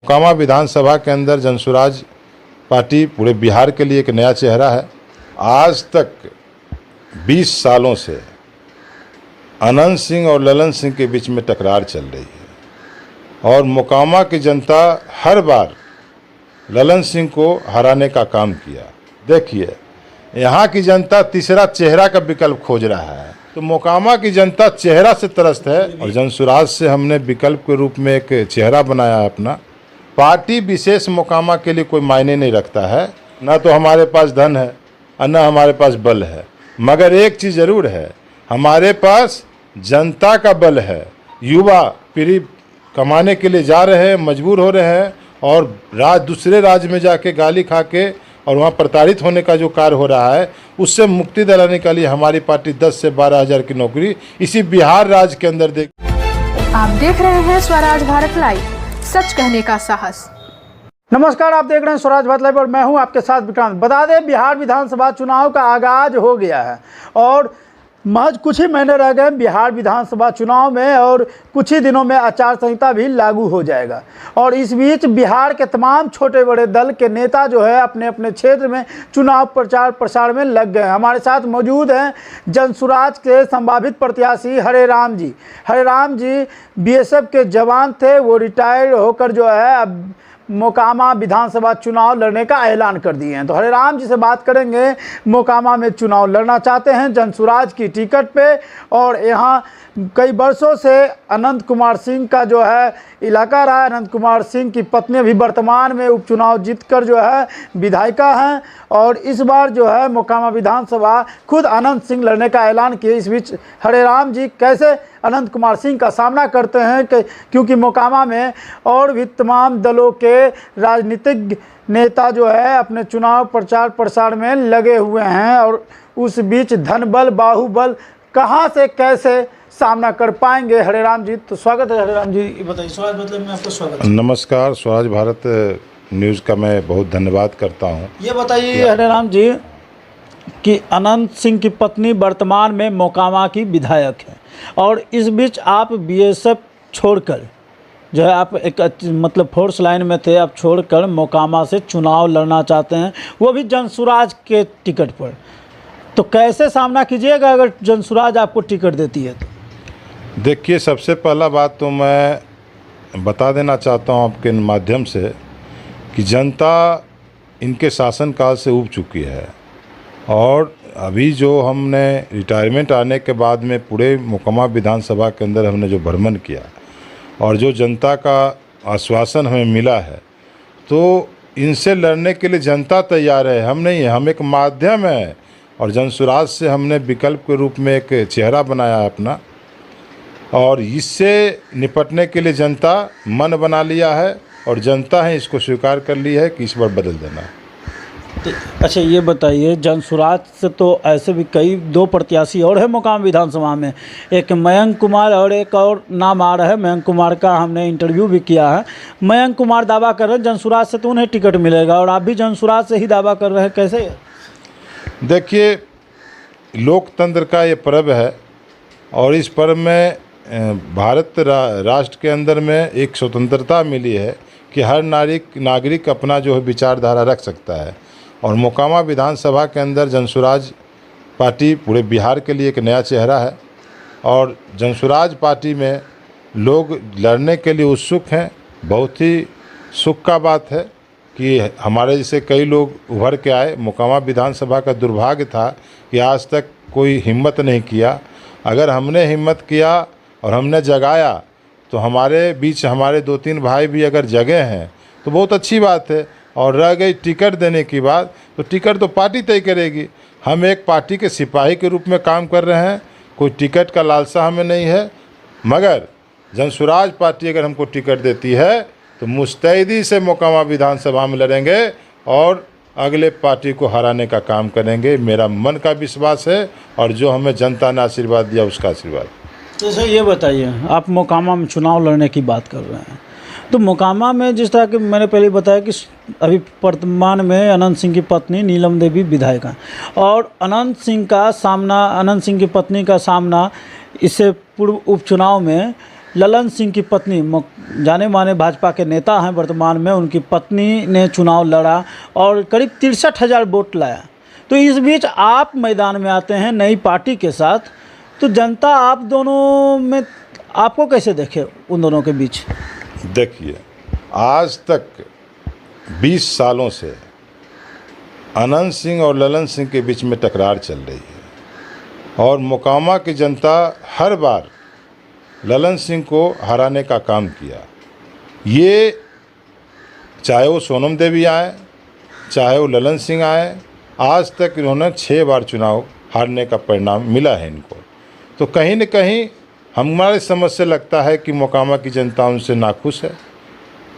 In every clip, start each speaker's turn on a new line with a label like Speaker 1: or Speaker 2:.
Speaker 1: मोकामा विधानसभा के अंदर जनसुराज पार्टी पूरे बिहार के लिए एक नया चेहरा है। आज तक 20 सालों से अनंत सिंह और ललन सिंह के बीच में टकरार चल रही है और मोकामा की जनता हर बार ललन सिंह को हराने का काम किया। देखिए, यहाँ की जनता तीसरा चेहरा का विकल्प खोज रहा है, तो मोकामा की जनता चेहरा से त्रस्त है और जनसुराज से हमने विकल्प के रूप में एक चेहरा बनाया है अपना। पार्टी विशेष मोकामा के लिए कोई मायने नहीं रखता है, ना तो हमारे पास धन है और न हमारे पास बल है, मगर एक चीज़ ज़रूर है, हमारे पास जनता का बल है। युवा पीढ़ी कमाने के लिए जा रहे हैं, मजबूर हो रहे हैं और दूसरे राज्य में जाके गाली खा के और वहाँ प्रताड़ित होने का जो कार्य हो रहा है, उससे मुक्ति दिलाने के लिए हमारी पार्टी 10 से 12 हज़ार की नौकरी इसी बिहार राज्य के अंदर देगी।
Speaker 2: आप देख रहे हैं स्वराज भारत लाइव, सच कहने का साहस।
Speaker 3: नमस्कार, आप देख रहे हैं स्वराज भारत लाइव और मैं हूं आपके साथ विक्रांत। बता दें, बिहार विधानसभा चुनाव का आगाज हो गया है और महज कुछ ही महीने रह गए बिहार विधानसभा चुनाव में और कुछ ही दिनों में आचार संहिता भी लागू हो जाएगा। और इस बीच बिहार के तमाम छोटे बड़े दल के नेता जो है अपने अपने क्षेत्र में चुनाव प्रचार प्रसार में लग गए हैं। हमारे साथ मौजूद हैं जनसुराज के संभावित प्रत्याशी हरे राम जी। हरे राम जी बीएसएफ के जवान थे, वो रिटायर होकर जो है अब मोकामा विधानसभा चुनाव लड़ने का ऐलान कर दिए हैं। तो हरे राम जी से बात करेंगे। मोकामा में चुनाव लड़ना चाहते हैं जनसुराज की टिकट पे और यहाँ कई वर्षों से अनंत कुमार सिंह का जो है इलाका रहा है। अनंत कुमार सिंह की पत्नी भी वर्तमान में उपचुनाव जीतकर जो है विधायिका हैं और इस बार जो है मोकामा विधानसभा खुद अनंत सिंह लड़ने का ऐलान किए। इस बीच हरे राम जी कैसे अनंत कुमार सिंह का सामना करते हैं क्योंकि मोकामा में और भी तमाम दलों के राजनीतिक नेता जो है अपने चुनाव प्रचार प्रसार में लगे हुए हैं और उस बीच धनबल बाहुबल कहां से कैसे सामना कर पाएंगे हरे राम जी। तो स्वागत है हरे राम जी, बताइए। स्वराज मतलब में आपका स्वागत है।
Speaker 1: नमस्कार, स्वराज भारत न्यूज़ का मैं बहुत धन्यवाद करता हूँ।
Speaker 3: ये बताइए हरे राम जी कि अनंत सिंह की पत्नी वर्तमान में मोकामा की विधायक है और इस बीच आप बीएसएफ छोड़कर जो है आप एक मतलब फोर्स लाइन में थे, आप छोड़कर मोकामा से चुनाव लड़ना चाहते हैं, वो भी जनसुराज के टिकट पर। तो कैसे सामना कीजिएगा अगर जनसुराज आपको टिकट देती है तो?
Speaker 1: देखिए, सबसे पहला बात तो मैं बता देना चाहता हूँ आपके माध्यम से कि जनता इनके शासनकाल से ऊब चुकी है और अभी जो हमने रिटायरमेंट आने के बाद में पूरे मोकामा विधानसभा के अंदर हमने जो भ्रमण किया और जो जनता का आश्वासन हमें मिला है, तो इनसे लड़ने के लिए जनता तैयार है, हम नहीं है। हम एक माध्यम है और जनसुराज से हमने विकल्प के रूप में एक चेहरा बनाया है अपना और इससे निपटने के लिए जनता मन बना लिया है और जनता है इसको स्वीकार कर ली है कि इस बार बदल देना है।
Speaker 3: तो अच्छा, ये बताइए, जनसुराज से तो ऐसे भी कई दो प्रत्याशी और है मोकामा विधानसभा में, एक मयंक कुमार और एक और नाम आ रहा है। मयंक कुमार का हमने इंटरव्यू भी किया है। मयंक कुमार दावा कर रहे हैं जनसुराज से तो उन्हें टिकट मिलेगा और आप भी जनसुराज से ही दावा कर रहे हैं, कैसे?
Speaker 1: देखिए, लोकतंत्र का ये पर्व है और इस पर्व में भारत राष्ट्र के अंदर में एक स्वतंत्रता मिली है कि हर नागरिक अपना जो है विचारधारा रख सकता है और मोकामा विधानसभा के अंदर जनसुराज पार्टी पूरे बिहार के लिए एक नया चेहरा है और जनसुराज पार्टी में लोग लड़ने के लिए उत्सुक हैं। बहुत ही सुख का बात है कि हमारे जैसे कई लोग उभर के आए। मोकामा विधानसभा का दुर्भाग्य था कि आज तक कोई हिम्मत नहीं किया। अगर हमने हिम्मत किया और हमने जगाया तो हमारे बीच हमारे 2-3 भाई भी अगर जगह हैं तो बहुत अच्छी बात है। और रह गई टिकट देने की बात, तो टिकट तो पार्टी तय करेगी। हम एक पार्टी के सिपाही के रूप में काम कर रहे हैं, कोई टिकट का लालसा हमें नहीं है, मगर जनसुराज पार्टी अगर हमको टिकट देती है तो मुस्तैदी से मोकामा विधानसभा में लड़ेंगे और अगले पार्टी को हराने का काम करेंगे। मेरा मन का विश्वास है और जो हमें जनता ने आशीर्वाद दिया उसका आशीर्वाद।
Speaker 3: तो सर ये बताइए, आप मोकामा में चुनाव लड़ने की बात कर रहे हैं, तो मोकामा में जिस तरह कि मैंने पहले बताया कि अभी वर्तमान में अनंत सिंह की पत्नी नीलम देवी विधायक हैं और अनंत सिंह की पत्नी का सामना इससे पूर्व उपचुनाव में ललन सिंह की पत्नी जाने माने भाजपा के नेता हैं वर्तमान में, उनकी पत्नी ने चुनाव लड़ा और करीब 63,000 वोट लाया। तो इस बीच आप मैदान में आते हैं नई पार्टी के साथ, तो जनता आप दोनों में आपको कैसे देखे उन दोनों के बीच?
Speaker 1: देखिए, आज तक 20 सालों से अनंत सिंह और ललन सिंह के बीच में टकरार चल रही है और मोकामा की जनता हर बार ललन सिंह को हराने का काम किया। ये चाहे वो सोनम देवी आए, चाहे वो ललन सिंह आए, आज तक इन्होंने 6 बार चुनाव हारने का परिणाम मिला है इनको। तो कहीं न कहीं हमारे समझ से लगता है कि मोकामा की जनता उनसे नाखुश है,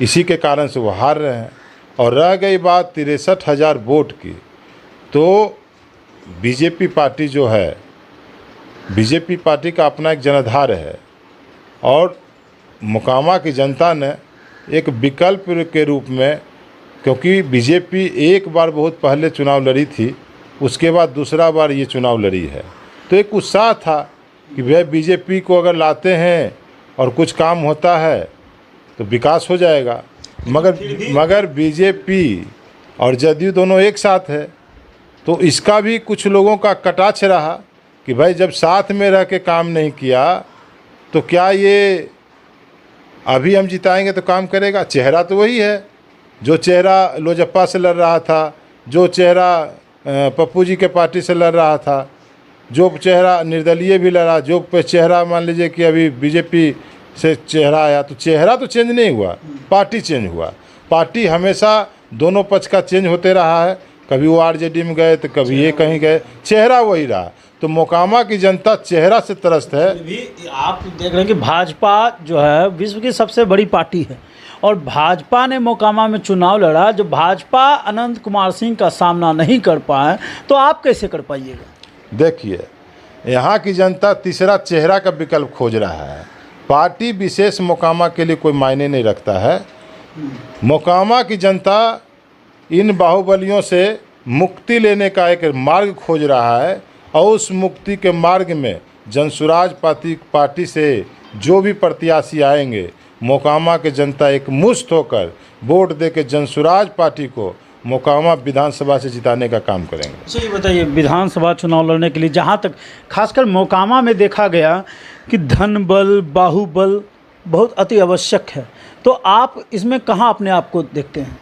Speaker 1: इसी के कारण से वो हार रहे हैं। और रह गई बात 63,000 वोट की, तो बीजेपी पार्टी जो है, बीजेपी पार्टी का अपना एक जनाधार है और मोकामा की जनता ने एक विकल्प के रूप में, क्योंकि बीजेपी एक बार बहुत पहले चुनाव लड़ी थी, उसके बाद दूसरा बार ये चुनाव लड़ी है, तो एक उत्साह था कि भाई बीजेपी को अगर लाते हैं और कुछ काम होता है तो विकास हो जाएगा। मगर बीजेपी और जदयू दोनों एक साथ है, तो इसका भी कुछ लोगों का कटाक्ष रहा कि भाई जब साथ में रह के काम नहीं किया तो क्या ये अभी हम जिताएंगे तो काम करेगा? चेहरा तो वही है, जो चेहरा लोजप्पा से लड़ रहा था, जो चेहरा पप्पू जी के पार्टी से लड़ रहा था, जो चेहरा निर्दलीय भी लड़ा, जो चेहरा मान लीजिए कि अभी बीजेपी से चेहरा आया, तो चेहरा तो चेंज नहीं हुआ, पार्टी चेंज हुआ। पार्टी हमेशा दोनों पक्ष का चेंज होते रहा है, कभी वो आरजेडी में गए तो कभी ये कहीं गए, चेहरा वही रहा। तो मोकामा की जनता चेहरा से त्रस्त है।
Speaker 3: भी आप देख रहे हैं कि भाजपा जो है विश्व की सबसे बड़ी पार्टी है और भाजपा ने मोकामा में चुनाव लड़ा। जब भाजपा अनंत कुमार सिंह का सामना नहीं कर पाए तो आप कैसे कर पाइएगा?
Speaker 1: देखिए, यहाँ की जनता तीसरा चेहरा का विकल्प खोज रहा है। पार्टी विशेष मोकामा के लिए कोई मायने नहीं रखता है। मोकामा की जनता इन बाहुबलियों से मुक्ति लेने का एक मार्ग खोज रहा है और उस मुक्ति के मार्ग में जनसुराज पार्टी से जो भी प्रत्याशी आएंगे, मोकामा के जनता एक मुश्त होकर वोट दे के जनसुराज पार्टी को मोकामा विधानसभा से जिताने का काम करेंगे।
Speaker 3: अच्छा, ये बताइए, विधानसभा चुनाव लड़ने के लिए जहाँ तक खासकर मोकामा में देखा गया कि धन बल, बाहुबल बहुत अति आवश्यक है, तो आप इसमें कहाँ अपने आप को देखते हैं?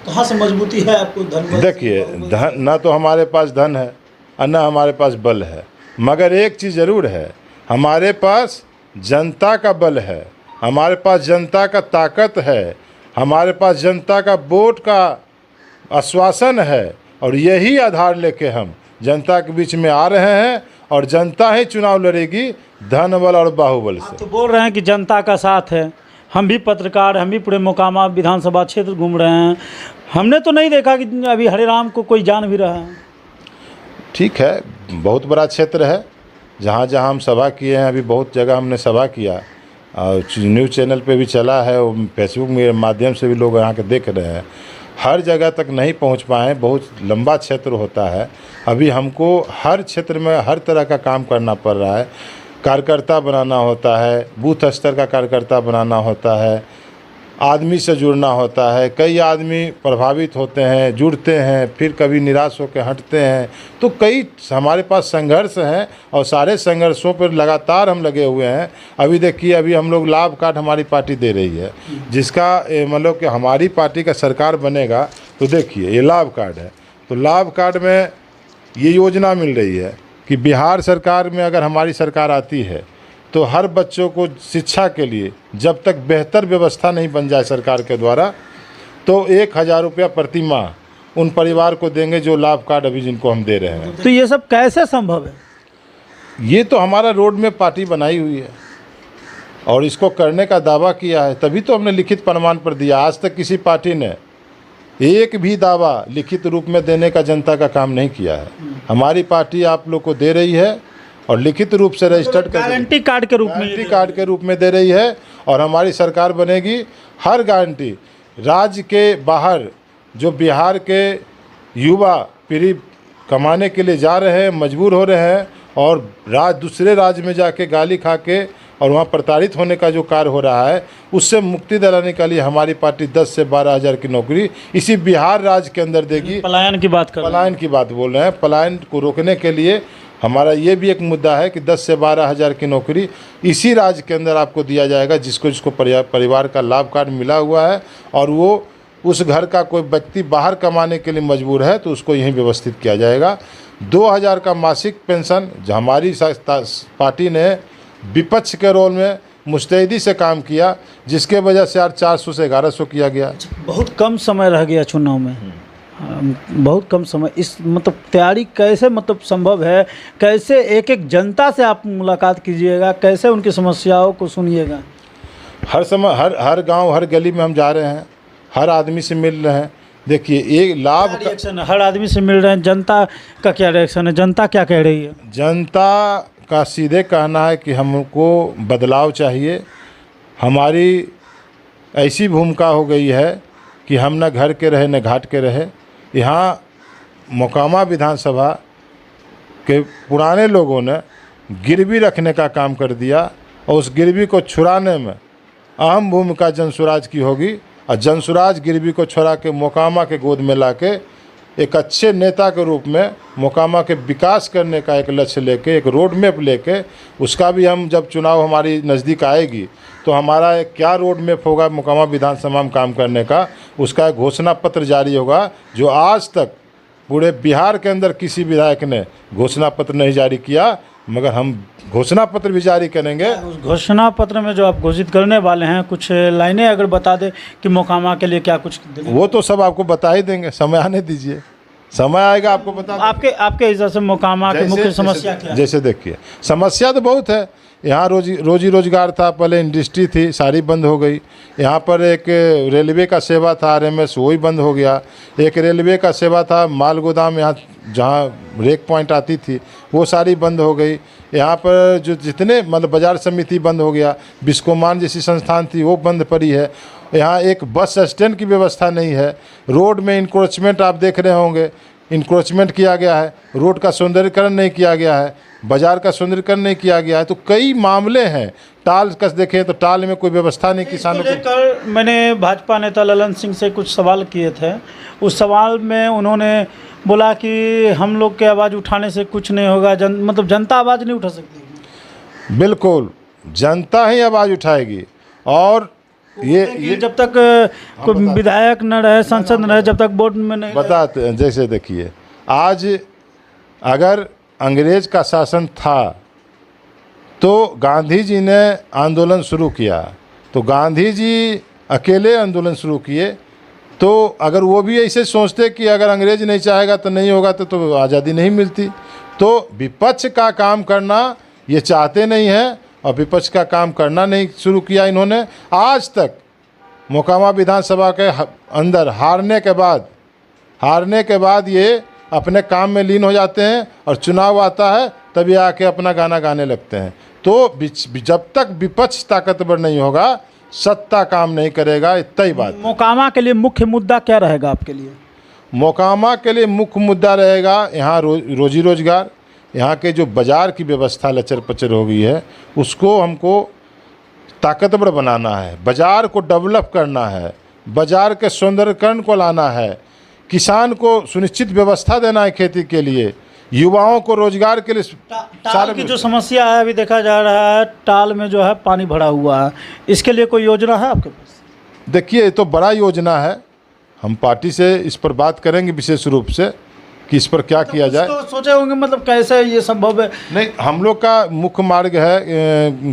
Speaker 3: कहाँ से मजबूती है आपको धन बल?
Speaker 1: देखिए, धन ना तो हमारे पास धन है और ना हमारे पास बल है, मगर एक चीज़ ज़रूर है, हमारे पास जनता का बल है, हमारे पास जनता का ताकत है, हमारे पास जनता का वोट का आश्वासन है और यही आधार लेके हम जनता के बीच में आ रहे हैं और जनता ही चुनाव लड़ेगी धन बल और बाहुबल से।
Speaker 3: तो बोल रहे हैं कि जनता का साथ है। हम भी पत्रकार, हम भी पूरे मोकामा विधानसभा क्षेत्र घूम रहे हैं, हमने तो नहीं देखा कि अभी हरिराम को कोई जान भी रहा है।
Speaker 1: ठीक है, बहुत बड़ा क्षेत्र है, जहाँ जहाँ हम सभा किए हैं, अभी बहुत जगह हमने सभा किया और न्यूज़ चैनल पे भी चला है और फेसबुक के माध्यम से भी लोग यहाँ के देख रहे हैं। हर जगह तक नहीं पहुँच पाए, बहुत लंबा क्षेत्र होता है। अभी हमको हर क्षेत्र में हर तरह का काम करना पड़ रहा है, कार्यकर्ता बनाना होता है, बूथ स्तर का कार्यकर्ता बनाना होता है, आदमी से जुड़ना होता है। कई आदमी प्रभावित होते हैं, जुड़ते हैं, फिर कभी निराश होकर हटते हैं। तो कई हमारे पास संघर्ष हैं और सारे संघर्षों पर लगातार हम लगे हुए हैं। अभी देखिए, अभी हम लोग लाभ कार्ड हमारी पार्टी दे रही है, जिसका मतलब कि हमारी पार्टी का सरकार बनेगा तो देखिए ये लाभ कार्ड है। तो लाभ कार्ड में ये योजना मिल रही है कि बिहार सरकार में अगर हमारी सरकार आती है तो हर बच्चों को शिक्षा के लिए जब तक बेहतर व्यवस्था नहीं बन जाए सरकार के द्वारा, तो 1,000 रुपया प्रति माह उन परिवार को देंगे जो लाभ कार्ड अभी जिनको हम दे रहे हैं।
Speaker 3: तो ये सब कैसे संभव है?
Speaker 1: ये तो हमारा रोड में पार्टी बनाई हुई है और इसको करने का दावा किया है, तभी तो हमने लिखित प्रमाण पर दिया। आज तक किसी पार्टी ने एक भी दावा लिखित रूप में देने का जनता का काम नहीं किया है। हमारी पार्टी आप लोग को दे रही है और लिखित रूप से रजिस्टर्ड
Speaker 3: गारंटी कार्ड के रूप में,
Speaker 1: गारंटी कार्ड के रूप में दे रही है। और हमारी सरकार बनेगी, हर गारंटी राज्य के बाहर जो बिहार के युवा पीढ़ी कमाने के लिए जा रहे हैं, मजबूर हो रहे हैं और दूसरे राज्य में जाके गाली खा के और वहाँ प्रताड़ित होने का जो कार्य हो रहा है उससे मुक्ति दिलाने के लिए हमारी पार्टी 10 से 12 हज़ार की नौकरी इसी बिहार राज्य के अंदर देगी।
Speaker 3: पलायन की बात कर रहे हैं।
Speaker 1: पलायन की बात बोल रहे हैं। पलायन को रोकने के लिए हमारा ये भी एक मुद्दा है कि 10 से 12 हज़ार की नौकरी इसी राज्य के अंदर आपको दिया जाएगा, जिसको परिवार का लाभ कार्ड मिला हुआ है और वो उस घर का कोई व्यक्ति बाहर कमाने के लिए मजबूर है तो उसको यहीं व्यवस्थित किया जाएगा। 2000 का मासिक पेंशन, जो हमारी पार्टी ने विपक्ष के रोल में मुस्तैदी से काम किया, जिसके वजह से 400 से 1100 किया गया।
Speaker 3: बहुत कम समय रह गया चुनाव में, बहुत कम समय। इस मतलब तैयारी कैसे मतलब संभव है, कैसे एक एक जनता से आप मुलाकात कीजिएगा, कैसे उनकी समस्याओं को सुनिएगा?
Speaker 1: हर समय हर गांव हर गली में हम जा रहे हैं, हर आदमी से मिल रहे हैं। देखिए एक लाभ
Speaker 3: रिएक्शन हर आदमी से मिल रहे हैं, जनता का क्या रिएक्शन है, जनता क्या कह रही है?
Speaker 1: जनता का सीधे कहना है कि हमको बदलाव चाहिए। हमारी ऐसी भूमिका हो गई है कि हम न घर के रहे न घाट के रहे। यहाँ मोकामा विधानसभा के पुराने लोगों ने गिरवी रखने का काम कर दिया और उस गिरवी को छुड़ाने में अहम भूमिका जनसुराज की होगी और जनसुराज गिरवी को छुड़ा के मोकामा के गोद में लाके एक अच्छे नेता के रूप में मोकामा के विकास करने का एक लक्ष्य लेके, एक रोड मैप लेके, उसका भी हम जब चुनाव हमारी नज़दीक आएगी तो हमारा एक क्या रोड मैप होगा मोकामा विधानसभा में काम करने का, उसका एक घोषणा पत्र जारी होगा जो आज तक पूरे बिहार के अंदर किसी विधायक ने घोषणा पत्र नहीं जारी किया, मगर हम घोषणा पत्र भी जारी करेंगे।
Speaker 3: उस घोषणा पत्र में जो आप घोषित करने वाले हैं, कुछ लाइनें अगर बता दें कि मोकामा के लिए क्या कुछ
Speaker 1: वो तो सब आपको बता ही देंगे, समय आने दीजिए, समय आएगा आपको बता देंगे।
Speaker 3: आपके हिसाब से मोकामा की मुख्य समस्या क्या है?
Speaker 1: जैसे देखिए समस्या तो बहुत है। यहाँ रोजी रोजगार था, पहले इंडस्ट्री थी, सारी बंद हो गई। यहाँ पर एक रेलवे का सेवा था RMS, वो ही बंद हो गया। एक रेलवे का सेवा था माल गोदाम, यहाँ जहाँ रेक पॉइंट आती थी वो सारी बंद हो गई। यहाँ पर जो जितने मतलब बाजार समिति बंद हो गया, बिस्कोमान जैसी संस्थान थी वो बंद पड़ी है। यहाँ एक बस स्टैंड की व्यवस्था नहीं है। रोड में इंक्रोचमेंट आप देख रहे होंगे, इंक्रोचमेंट किया गया है, रोड का सौंदर्यीकरण नहीं किया गया है, बाजार का सौंदर्यीकरण नहीं किया गया है। तो कई मामले हैं। टाल कस देखें तो टाल में कोई व्यवस्था नहीं किसानों को।
Speaker 3: मैंने भाजपा नेता ललन सिंह से कुछ सवाल किए थे, उस सवाल में उन्होंने बोला कि हम लोग के आवाज़ उठाने से कुछ नहीं होगा, मतलब जनता आवाज़ नहीं उठा सकती।
Speaker 1: बिल्कुल जनता ही आवाज़ उठाएगी। और ये
Speaker 3: जब तक कोई विधायक न रहे, सांसद न रहे, जब तक वोट में नहीं
Speaker 1: बताते। जैसे देखिए आज अगर अंग्रेज का शासन था तो गांधी जी ने आंदोलन शुरू किया, तो गांधी जी अकेले आंदोलन शुरू किए। तो अगर वो भी ऐसे सोचते कि अगर अंग्रेज नहीं चाहेगा तो नहीं होगा तो आज़ादी नहीं मिलती। तो विपक्ष का काम करना ये चाहते नहीं हैं और विपक्ष का काम करना नहीं शुरू किया इन्होंने। आज तक मोकामा विधानसभा के अंदर हारने के बाद ये अपने काम में लीन हो जाते हैं और चुनाव आता है तभी आके अपना गाना गाने लगते हैं। तो जब तक विपक्ष ताकतवर नहीं होगा सत्ता काम नहीं करेगा, इतना ही बात।
Speaker 3: मोकामा के लिए मुख्य मुद्दा क्या रहेगा आपके लिए?
Speaker 1: मोकामा के लिए मुख्य मुद्दा रहेगा यहाँ रोजी रोजगार। यहाँ के जो बाज़ार की व्यवस्था लचर पचर हो गई है उसको हमको ताकतवर बनाना है, बाज़ार को डेवलप करना है, बाज़ार के सौंदर्यीकरण को लाना है, किसान को सुनिश्चित व्यवस्था देना है खेती के लिए, युवाओं को रोजगार के लिए।
Speaker 3: टाल की जो समस्या है अभी देखा जा रहा है, टाल में जो है पानी भरा हुआ है, इसके लिए कोई योजना है आपके पास?
Speaker 1: देखिए ये तो बड़ा योजना है, हम पार्टी से इस पर बात करेंगे विशेष रूप से कि इस पर क्या किया जाए।
Speaker 3: तो सोचे होंगे मतलब कैसे ये संभव है?
Speaker 1: नहीं, हम लोग का मुख्य मार्ग है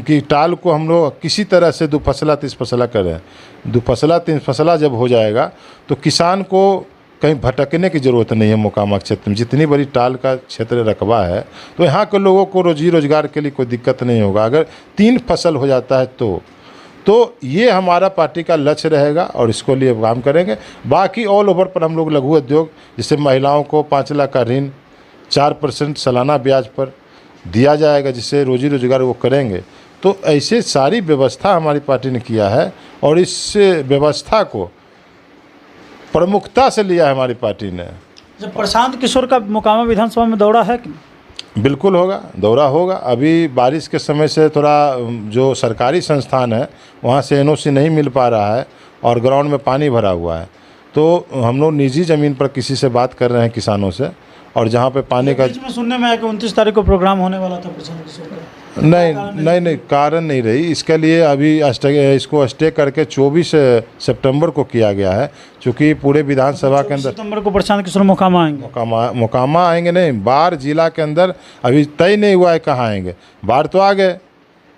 Speaker 1: कि टाल को हम लोग किसी तरह से 2 फसला 3 फसला करें। 2 फसला 3 फसला जब हो जाएगा तो किसान को कहीं भटकने की ज़रूरत नहीं है। मोकामा क्षेत्र में जितनी बड़ी टाल का क्षेत्र रकबा है तो यहाँ के लोगों को रोजी रोजगार के लिए कोई दिक्कत नहीं होगा अगर 3 फसल हो जाता है तो ये हमारा पार्टी का लक्ष्य रहेगा और इसको लिए काम करेंगे। बाकी ऑल ओवर पर हम लोग लघु उद्योग, जैसे महिलाओं को 5 लाख का ऋण 4% सालाना ब्याज पर दिया जाएगा, जिससे रोजी रोजगार वो करेंगे। तो ऐसे सारी व्यवस्था हमारी पार्टी ने किया है और इस व्यवस्था को प्रमुखता से लिया है हमारी पार्टी ने।
Speaker 3: जब प्रशांत किशोर का मोकामा विधानसभा में दौरा है कि?
Speaker 1: बिल्कुल होगा, दौरा होगा। अभी बारिश के समय से थोड़ा जो सरकारी संस्थान है वहाँ से एनओसी नहीं मिल पा रहा है और ग्राउंड में पानी भरा हुआ है, तो हम लोग निजी ज़मीन पर किसी से बात कर रहे हैं किसानों से, और जहाँ पे पानी का
Speaker 3: बीच में सुनने में आया कि 29 तारीख को प्रोग्राम होने वाला था प्रशांत किशोर का।
Speaker 1: नहीं कारण नहीं रही। इसके लिए अभी इसको स्टे करके 24 सितंबर को किया गया है, क्योंकि पूरे विधानसभा के अंदर
Speaker 3: सितंबर को प्रशांत किशोर मोकामा आएंगे।
Speaker 1: मोकामा आएंगे नहीं, बाढ़ जिला के अंदर अभी तय नहीं हुआ है कहाँ आएंगे। बाढ़ तो आ गए,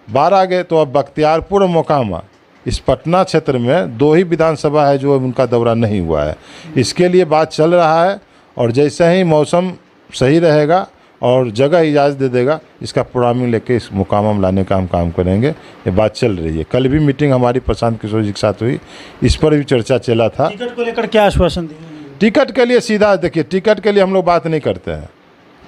Speaker 1: बाढ़ आ गए तो अब बख्तियारपुर और मोकामा, इस पटना क्षेत्र में 2 ही विधानसभा है जो उनका दौरा नहीं हुआ है। इसके लिए बात चल रहा है, और जैसे ही मौसम सही रहेगा और जगह इजाज़त दे देगा, इसका प्रोग्रामिंग लेके इस मुकामा में लाने का हम काम करेंगे। ये बात चल रही है। कल भी मीटिंग हमारी प्रशांत किशोर जी के साथ हुई, इस पर भी चर्चा चला था।
Speaker 3: टिकट को लेकर क्या आश्वासन दिए?
Speaker 1: टिकट के लिए सीधा देखिए, टिकट के लिए हम लोग बात नहीं करते हैं,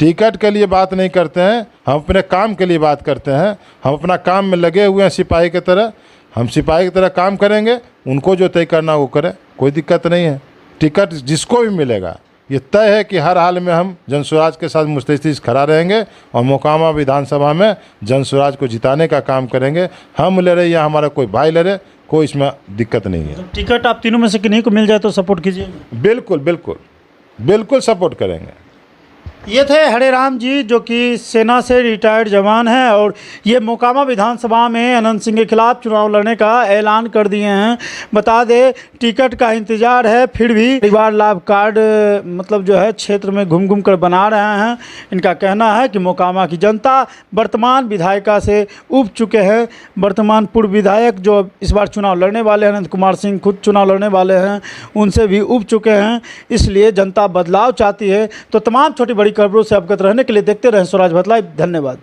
Speaker 1: टिकट के लिए बात नहीं करते हैं, हम अपने काम के लिए बात करते हैं। हम अपना काम में लगे हुए हैं सिपाही की तरह, हम सिपाही की तरह काम करेंगे, उनको जो तय करना वो करें, कोई दिक्कत नहीं है। टिकट जिसको भी मिलेगा, ये तय है कि हर हाल में हम जनस्वराज के साथ मुस्तैदी से खड़ा रहेंगे और मोकामा विधानसभा में जनस्वराज को जिताने का काम करेंगे। हम ले रहे या हमारा कोई भाई ले रहे, कोई इसमें दिक्कत नहीं है।
Speaker 3: टिकट आप तीनों में से किन्हीं को मिल जाए तो सपोर्ट कीजिएगा?
Speaker 1: बिल्कुल बिल्कुल बिल्कुल सपोर्ट करेंगे।
Speaker 3: ये थे हरे राम जी, जो कि सेना से रिटायर्ड जवान हैं, और ये मोकामा विधानसभा में अनंत सिंह के खिलाफ चुनाव लड़ने का ऐलान कर दिए हैं। बता दें, टिकट का इंतजार है, फिर भी परिवार लाभ कार्ड मतलब जो है क्षेत्र में घूम घूम कर बना रहे हैं। इनका कहना है कि मोकामा की जनता वर्तमान विधायिका से उब चुके हैं। वर्तमान पूर्व विधायक जो इस बार चुनाव लड़ने वाले हैं, अनंत कुमार सिंह खुद चुनाव लड़ने वाले हैं, उनसे भी उब चुके हैं। इसलिए जनता बदलाव चाहती है। तो तमाम छोटी बड़ी खबरों से अवगत रहने के लिए देखते रहें स्वराज भारत लाइव। धन्यवाद।